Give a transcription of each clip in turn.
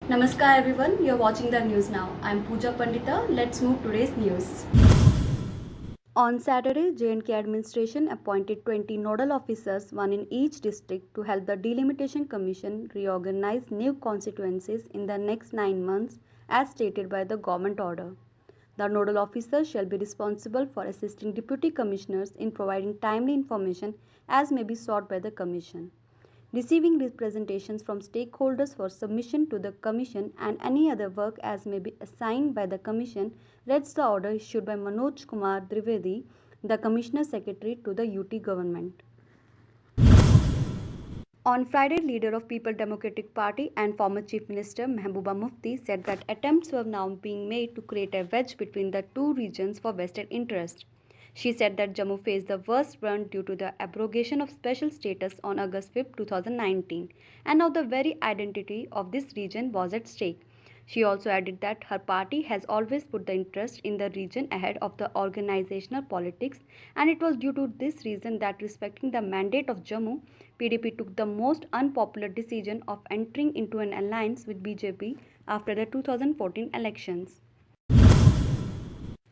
Namaskar everyone, you're watching the news now. I'm Pooja Pandita. Let's move today's news. On Saturday, J&K administration appointed 20 nodal officers, one in each district, to help the Delimitation Commission reorganize new constituencies in the next 9 months as stated by the government order. The nodal officers shall be responsible for assisting deputy commissioners in providing timely information as may be sought by the commission, receiving representations from stakeholders for submission to the Commission, and any other work as may be assigned by the Commission, reads the order issued by Manoj Kumar Trivedi, the Commissioner Secretary to the UT Government. On Friday, leader of People Democratic Party and former Chief Minister Mehbooba Mufti said that attempts were now being made to create a wedge between the two regions for vested interest. She said that Jammu faced the worst brunt due to the abrogation of special status on August 5, 2019, and now the very identity of this region was at stake. She also added that her party has always put the interest in the region ahead of the organizational politics, and it was due to this reason that, respecting the mandate of Jammu, PDP took the most unpopular decision of entering into an alliance with BJP after the 2014 elections.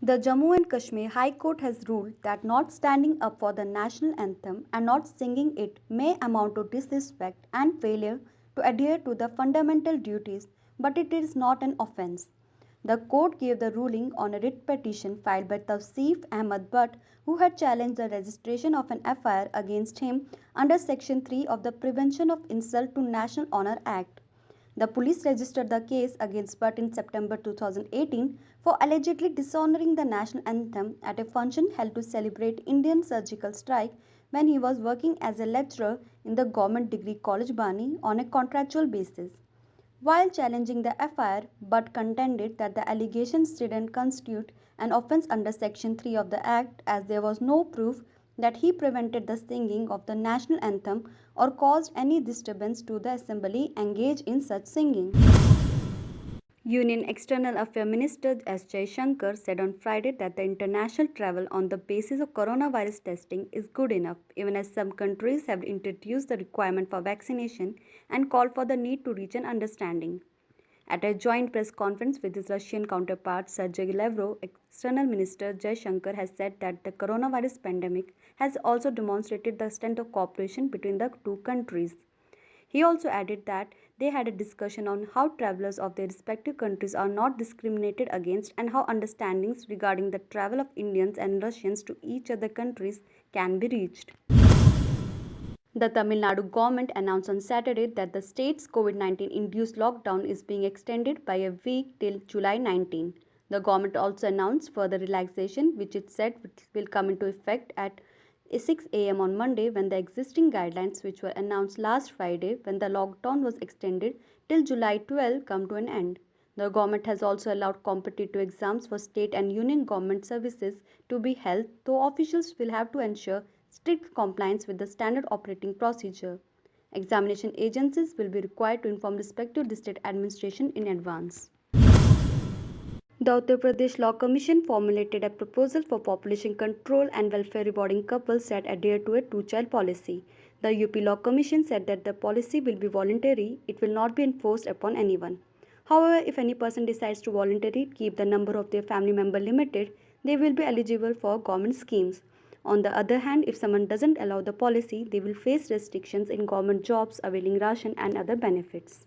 The Jammu and Kashmir High Court has ruled that not standing up for the national anthem and not singing it may amount to disrespect and failure to adhere to the fundamental duties, but it is not an offence. The court gave the ruling on a writ petition filed by Tawseef Ahmad Butt, who had challenged the registration of an FIR against him under Section 3 of the Prevention of Insult to National Honour Act. The police registered the case against Butt in September 2018 for allegedly dishonoring the national anthem at a function held to celebrate Indian surgical strike when he was working as a lecturer in the Government Degree College Bani on a contractual basis. While challenging the FIR, Butt contended that the allegations didn't constitute an offence under Section 3 of the Act, as there was no proof that he prevented the singing of the national anthem or caused any disturbance to the assembly engaged in such singing. Union External Affairs Minister S. Jaishankar said on Friday that the international travel on the basis of coronavirus testing is good enough, even as some countries have introduced the requirement for vaccination and called for the need to reach an understanding. At a joint press conference with his Russian counterpart Sergei Lavrov, External Minister Jaishankar has said that the coronavirus pandemic has also demonstrated the strength of cooperation between the two countries. He also added that they had a discussion on how travelers of their respective countries are not discriminated against and how understandings regarding the travel of Indians and Russians to each other countries can be reached. The Tamil Nadu government announced on Saturday that the state's COVID-19 induced lockdown is being extended by a week till July 19. The government also announced further relaxation, which it said will come into effect at 6 a.m. on Monday, when the existing guidelines, which were announced last Friday when the lockdown was extended till July 12, come to an end. The government has also allowed competitive exams for state and union government services to be held, though officials will have to ensure strict compliance with the standard operating procedure. Examination agencies will be required to inform respective district administration in advance. The Uttar Pradesh Law Commission formulated a proposal for population control and welfare rewarding couples that adhere to a two-child policy. The UP Law Commission said that the policy will be voluntary, it will not be enforced upon anyone. However, if any person decides to voluntarily keep the number of their family member limited, they will be eligible for government schemes. On the other hand, if someone doesn't allow the policy, they will face restrictions in government jobs, availing ration and other benefits.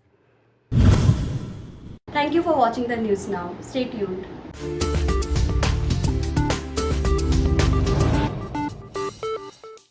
Thank you for watching the news now. Stay tuned.